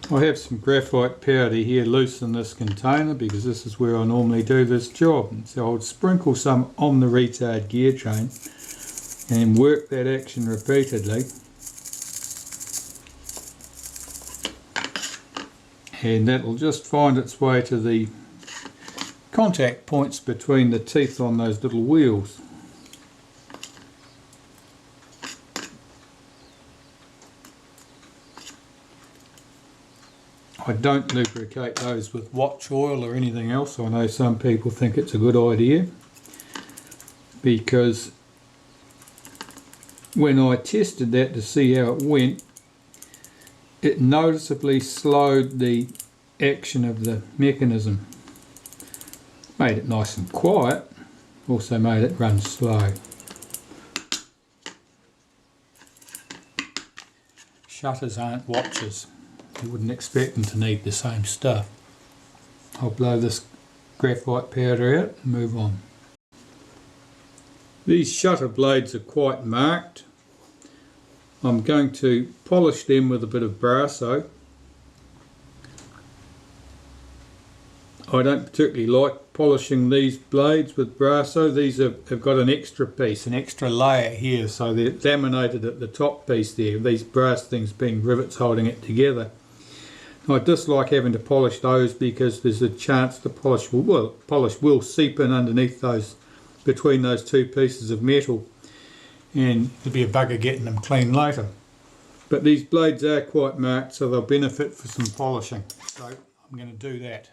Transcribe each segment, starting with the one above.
I have some graphite powder here loose in this container because this is where I normally do this job. And so I'll sprinkle some on the retard gear train and work that action repeatedly. And that will just find its way to the contact points between the teeth on those little wheels. I don't lubricate those with watch oil or anything else. I know some people think it's a good idea, because when I tested that to see how it went, it noticeably slowed the action of the mechanism. Made it nice and quiet, also made it run slow. Shutters aren't watches. You wouldn't expect them to need the same stuff. I'll blow this graphite powder out and move on. These shutter blades are quite marked. I'm going to polish them with a bit of Brasso. I don't particularly like polishing these blades with Brasso. These have got an extra piece, an extra layer here, so they're laminated at the top piece there, these brass things being rivets holding it together. I dislike having to polish those because there's a chance the polish will seep in underneath those, between those two pieces of metal, and there'll be a bugger getting them clean later. But these blades are quite marked, so they'll benefit for some polishing. So I'm going to do that.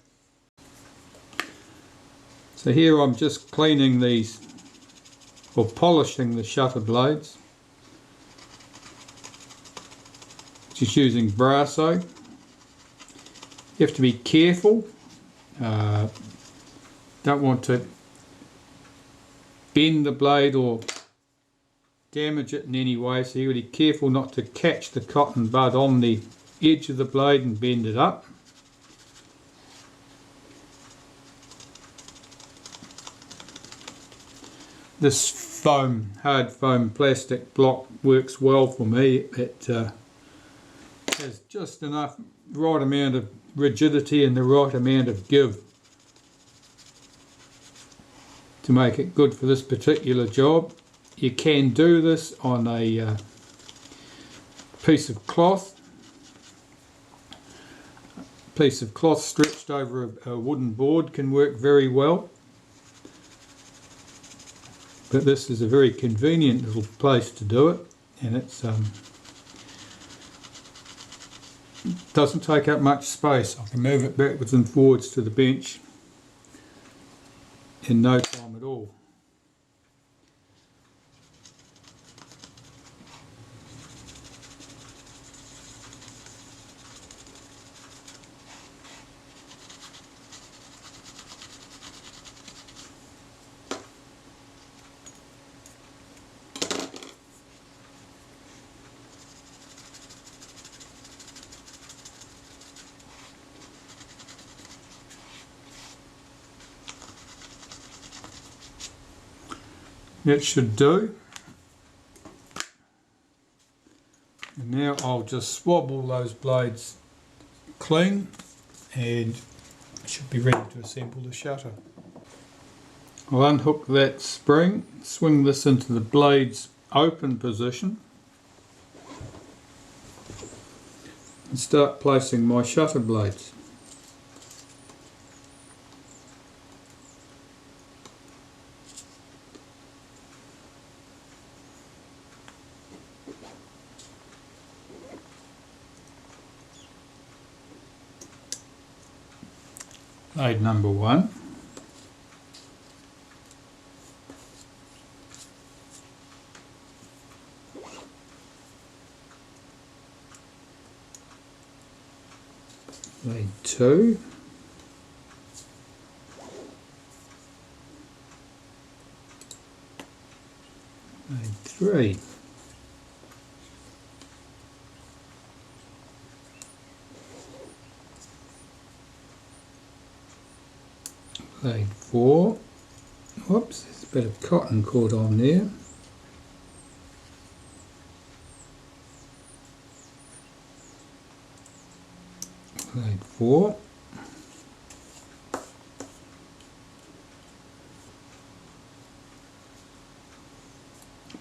So here I'm just cleaning these, or polishing the shutter blades, just using Brasso. You have to be careful, don't want to bend the blade or damage it in any way, so you got to be careful not to catch the cotton bud on the edge of the blade and bend it up. This foam, hard foam plastic block works well for me. It has just enough, right amount of rigidity and the right amount of give to make it good for this particular job. You can do this on a piece of cloth. A piece of cloth stretched over a wooden board can work very well. But this is a very convenient little place to do it, and it's doesn't take up much space. I can move it backwards and forwards to the bench in no time at all. That should do. And now I'll just swab all those blades clean and I should be ready to assemble the shutter. I'll unhook that spring, swing this into the blade's open position and start placing my shutter blades. Blade number 1. Blade 2. Blade 3. Blade 4. Whoops, there's a bit of cotton caught on there. Blade 4.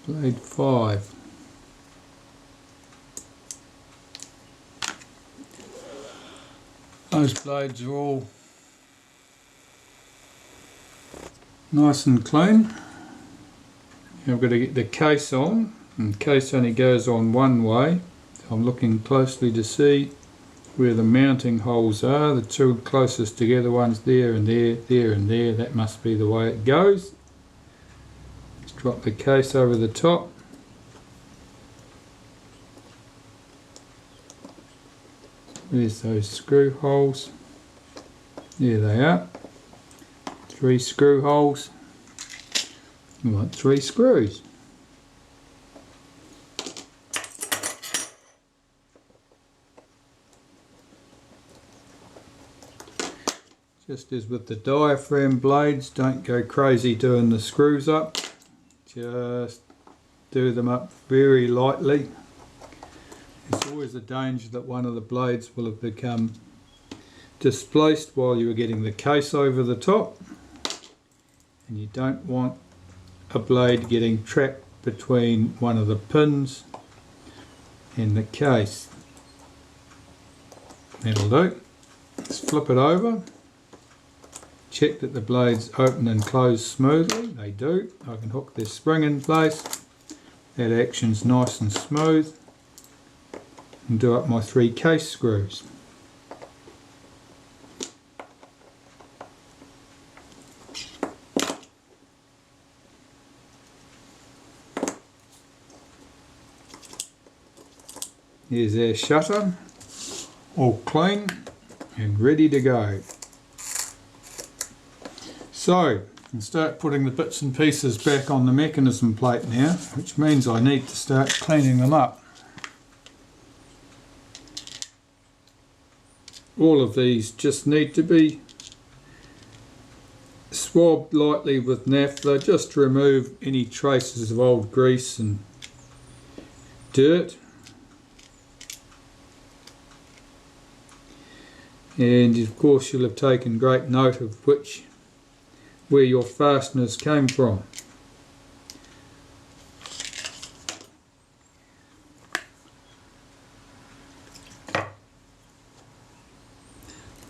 Blade 5. Those blades are all nice and clean. Now I've got to get the case on, and the case only goes on one way. So I'm looking closely to see where the mounting holes are. The two closest together, one's there and there, there and there. That must be the way it goes. Let's drop the case over the top. There's those screw holes. There they are. 3 screw holes. You want 3 screws. Just as with the diaphragm blades, don't go crazy doing the screws up. Just do them up very lightly. There's always a danger that one of the blades will have become displaced while you were getting the case over the top, and you don't want a blade getting trapped between one of the pins and the case. That'll do. Let's flip it over. Check that the blades open and close smoothly. They do. I can hook this spring in place. That action's nice and smooth. And do up my 3 case screws. Here's our shutter, all clean and ready to go. So, I can start putting the bits and pieces back on the mechanism plate now, which means I need to start cleaning them up. All of these just need to be swabbed lightly with naphtha just to remove any traces of old grease and dirt. And of course you'll have taken great note of where your fasteners came from.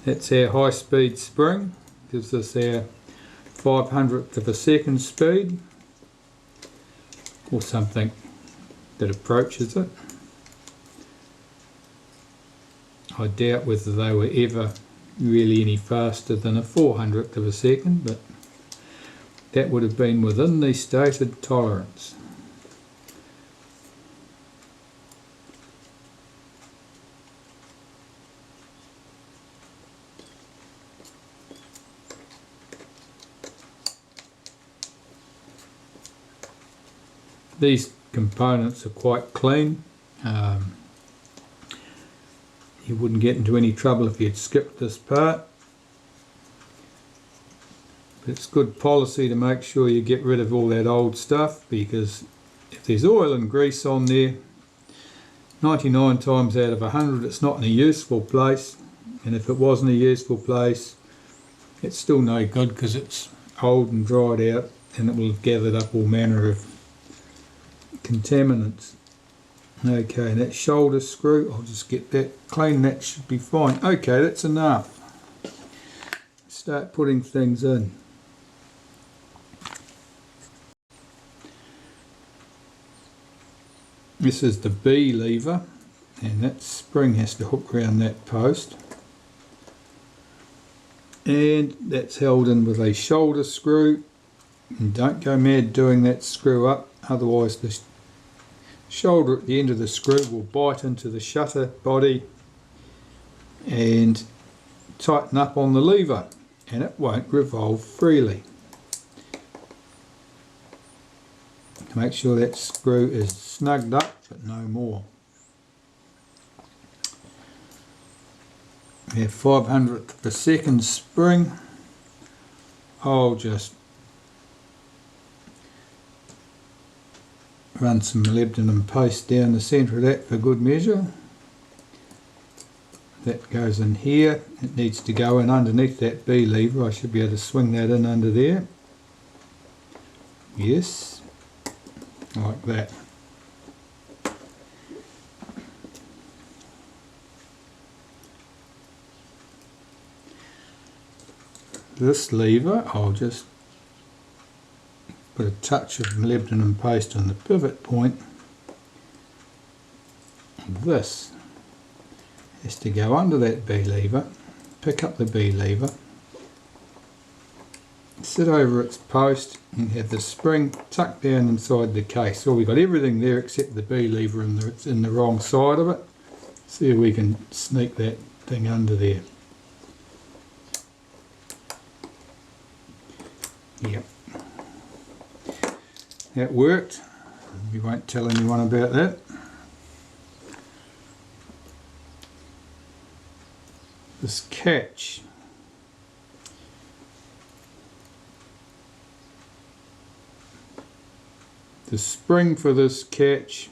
That's our high-speed spring, gives us our 500th of a second speed, or something that approaches it. I doubt whether they were ever really any faster than a 400th of a second, but that would have been within the stated tolerance. These components are quite clean. You wouldn't get into any trouble if you'd skipped this part. But it's good policy to make sure you get rid of all that old stuff, because if there's oil and grease on there, 99 times out of 100 it's not in a useful place, and if it was in a useful place it's still no good because it's old and dried out and it will have gathered up all manner of contaminants. Okay, that shoulder screw, I'll just get that clean, that should be fine. Okay, that's enough. Start putting things in. This is the B lever, and that spring has to hook around that post. And that's held in with a shoulder screw. And don't go mad doing that screw up, otherwise the shoulder at the end of the screw will bite into the shutter body and tighten up on the lever, and it won't revolve freely. Make sure that screw is snugged up, but no more. We have 500th of a second spring. I'll just run some molybdenum paste down the centre of that for good measure. That goes in here. It needs to go in underneath that B lever. I should be able to swing that in under there. Yes, like that. This lever, I'll just put a touch of molybdenum paste on the pivot point. This is to go under that B lever, pick up the B lever, sit over its post and have the spring tucked down inside the case. So we've got everything there except the B lever and it's in the wrong side of it. See if we can sneak that thing under there. Yep. That worked. We won't tell anyone about that. This catch. The spring for this catch,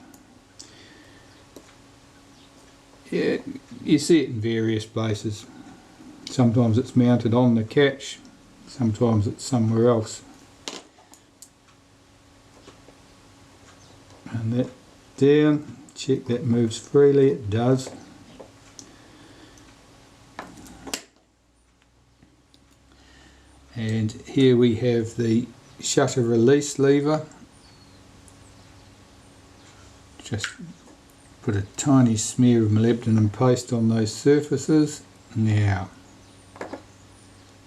yeah, you see it in various places. Sometimes it's mounted on the catch, sometimes it's somewhere else. And that down, check that moves freely, it does. And here we have the shutter release lever. Just put a tiny smear of molybdenum paste on those surfaces. Now,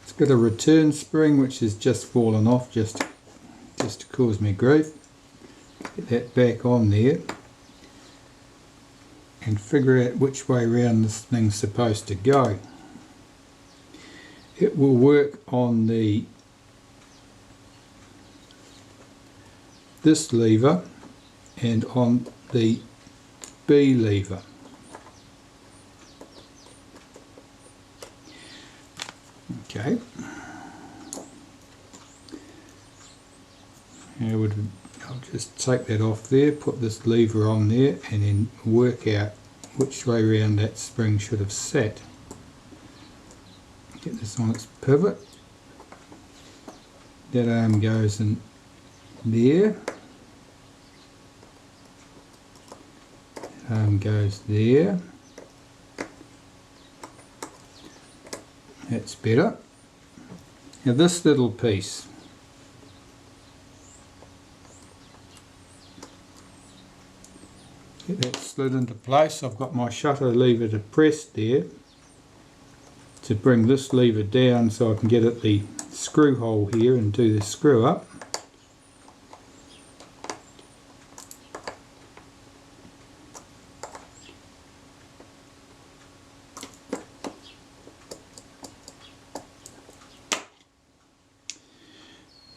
it's got a return spring which has just fallen off just to cause me grief. Get that back on there and figure out which way round this thing's supposed to go. It will work on this lever and on the B lever. Okay. I'll just take that off there, put this lever on there and then work out which way round that spring should have sat. Get this on its pivot. That arm goes in there. That arm goes there. That's better. Now this little piece. Get that slid into place. I've got my shutter lever depressed there to bring this lever down so I can get at the screw hole here and do the screw up.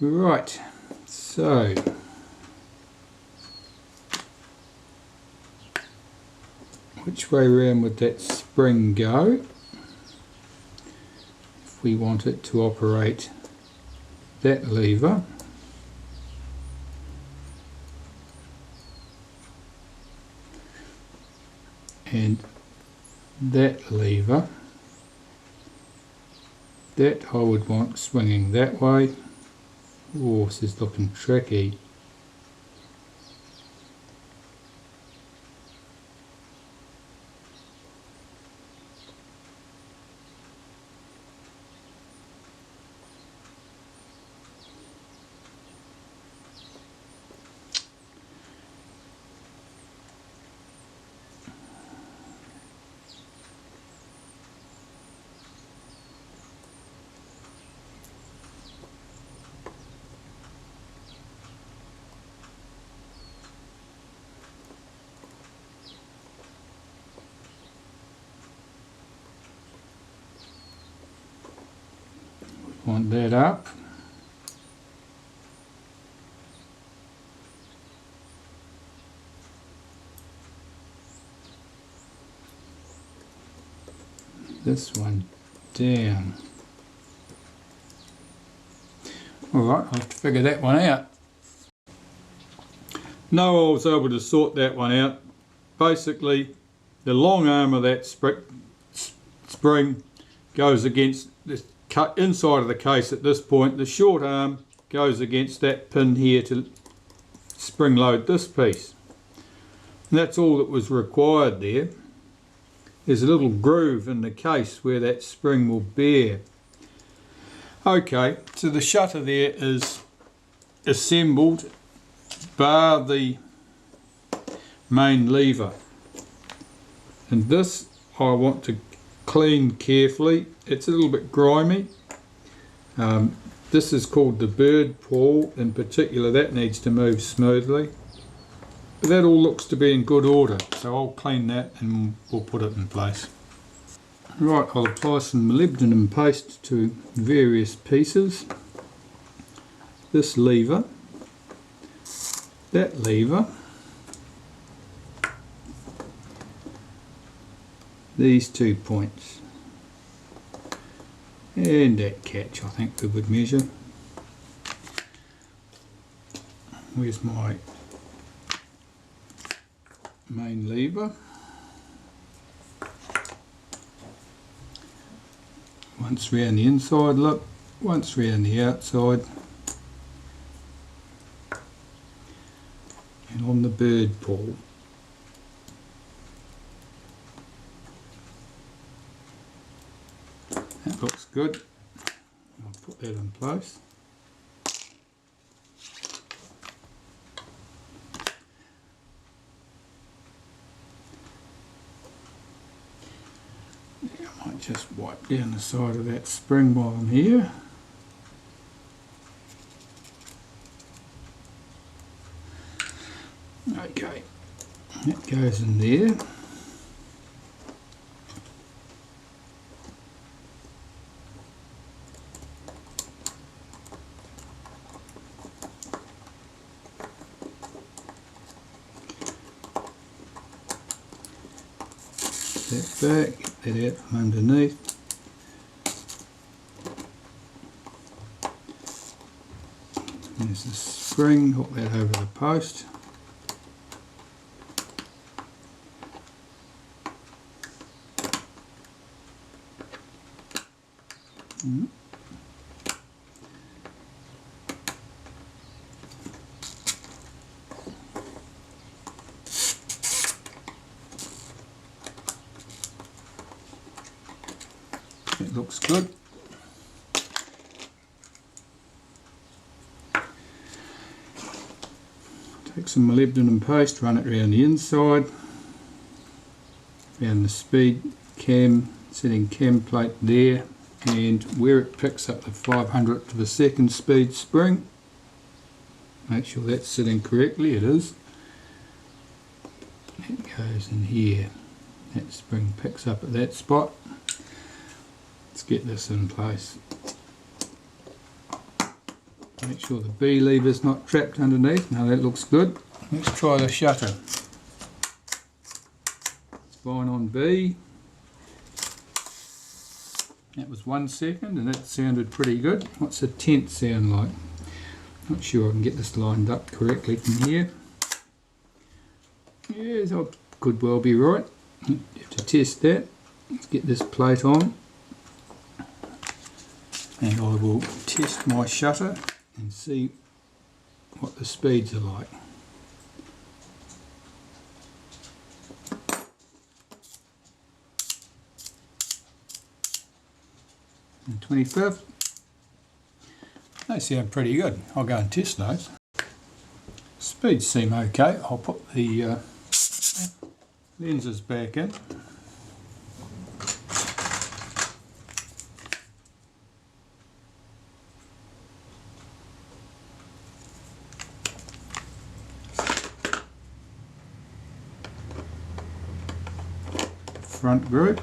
Right, so which way around would that spring go if we want it to operate that lever? And that lever, that I would want swinging that way. Oh, this is looking tricky. Want that up. This one down. Alright, I'll have to figure that one out. No, I was able to sort that one out. Basically, the long arm of that spring goes against the inside of the case at this point. The short arm goes against that pin here to spring load this piece. And that's all that was required there. There's a little groove in the case where that spring will bear. Okay, so the shutter there is assembled, bar the main lever. And this I want to clean carefully. It's a little bit grimy. This is called the bird paw in particular. That needs to move smoothly. But that all looks to be in good order, so I'll clean that and we'll put it in place. Right, I'll apply some molybdenum paste to various pieces. This lever, that lever, these 2 points, and that catch I think we would measure. Where's my main lever? Once round the inside lip, once round the outside, and on the bird paw. That looks good. I'll put that in place. I might just wipe down the side of that spring while I'm here. Okay, that goes in there. That back, get that out from underneath. There's the spring, hook that over the post. It looks good. Take some molybdenum paste, run it around the inside, around the speed cam, setting cam plate there, and where it picks up the 500th of a second speed spring. Make sure that's sitting correctly, it is. It goes in here. That spring picks up at that spot. Let's get this in place. Make sure the B lever's not trapped underneath. Now that looks good. Let's try the shutter. It's fine on B. That was 1 second and that sounded pretty good. What's a tenth sound like? Not sure I can get this lined up correctly from here. Yes, I could well be right. You have to test that. Let's get this plate on. And I will test my shutter and see what the speeds are like. And 25th. They sound pretty good. I'll go and test those. Speeds seem okay. I'll put the lenses back in. Front group.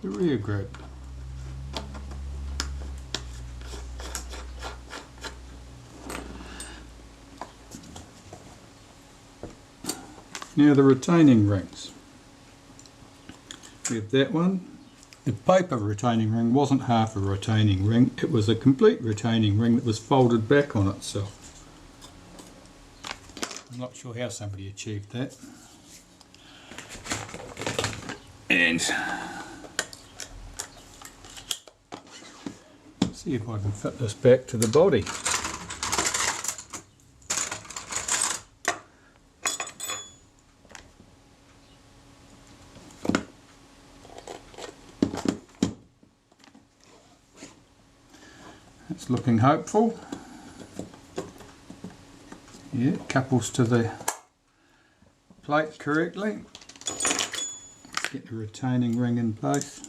The rear group. Now the retaining rings. We have that one, The paper retaining ring wasn't half a retaining ring, it was a complete retaining ring that was folded back on itself. I'm not sure how somebody achieved that. And see if I can fit this back to the body. It's looking hopeful. Yeah, it couples to the plate correctly. Let's get the retaining ring in place.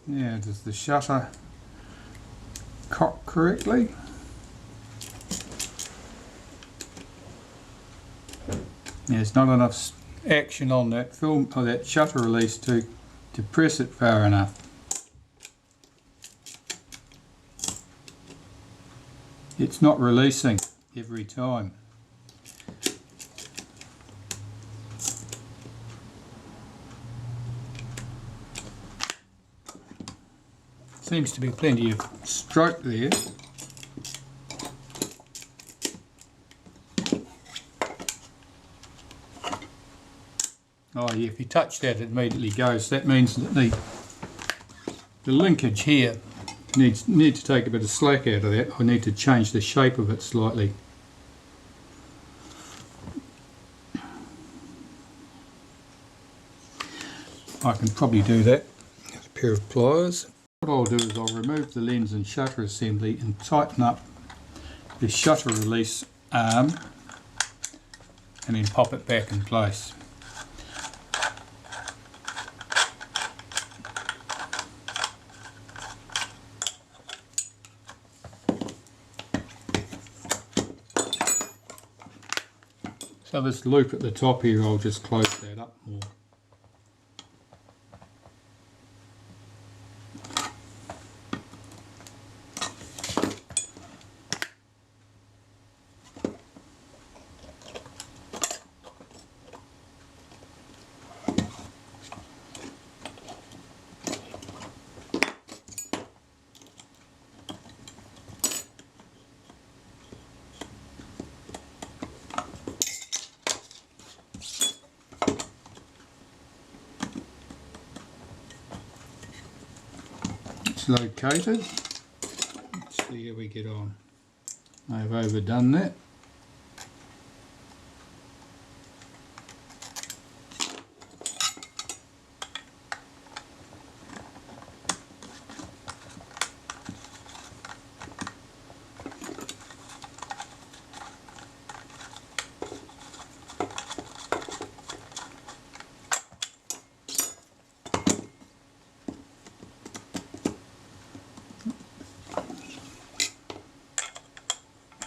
Now, does the shutter cock correctly? There's not enough action on that film or that shutter release to press it far enough. It's not releasing every time. Seems to be plenty of stroke there. Oh yeah, if you touch that it immediately goes. That means that the linkage here need to take a bit of slack out of that. I need to change the shape of it slightly. I can probably do that with a pair of pliers. What I'll do is I'll remove the lens and shutter assembly and tighten up the shutter release arm and then pop it back in place. So this loop at the top here, I'll just close that up more. Located. Let's see how we get on. I've overdone that.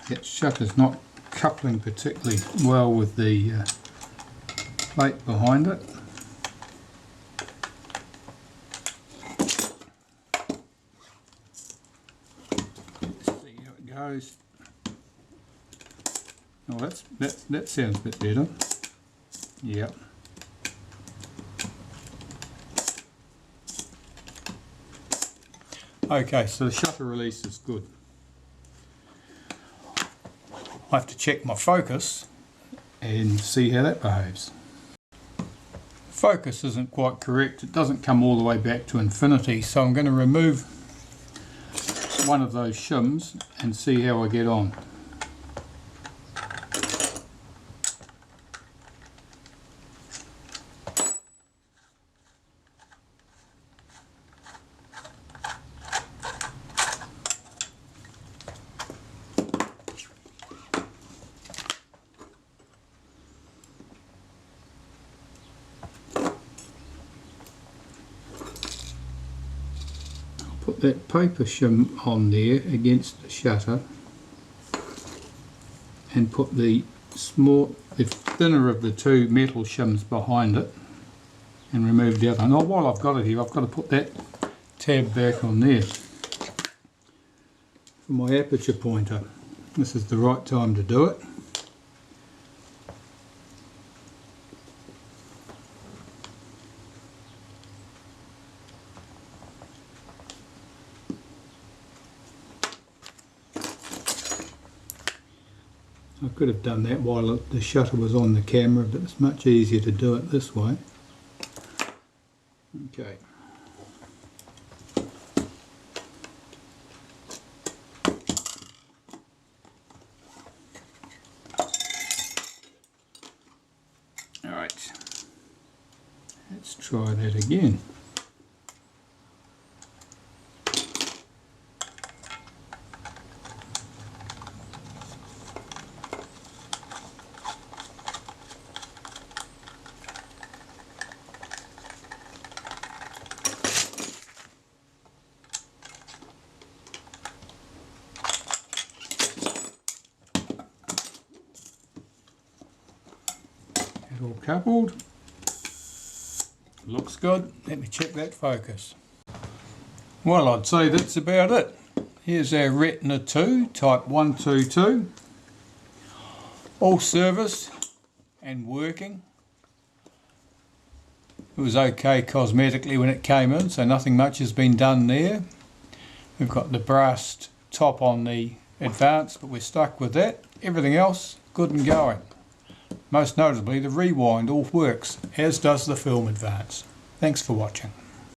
That shutter's not coupling particularly well with the plate behind it. Let's see how it goes. Oh, that sounds a bit better. Yep. Okay, so the shutter release is good. I have to check my focus and see how that behaves. Focus isn't quite correct. It doesn't come all the way back to infinity, so I'm going to remove one of those shims and see how I get on. that paper shim on there against the shutter and put the thinner of the two metal shims behind it and remove the other. Now while I've got it here, I've got to put that tab back on there for my aperture pointer. This is the right time to do it. I could have done that while the shutter was on the camera, but it's much easier to do it this way. Okay. Alright. Let's try that again. All coupled, looks good. Let me check that focus. Well, I'd say that's about it. Here's our Retina 2 type 122, all serviced and working. It was okay cosmetically when it came in, so nothing much has been done there. We've got the brass top on the Advance, but we're stuck with that. Everything else good and going. Most notably, the rewind all works, as does the film Advance. Thanks for watching.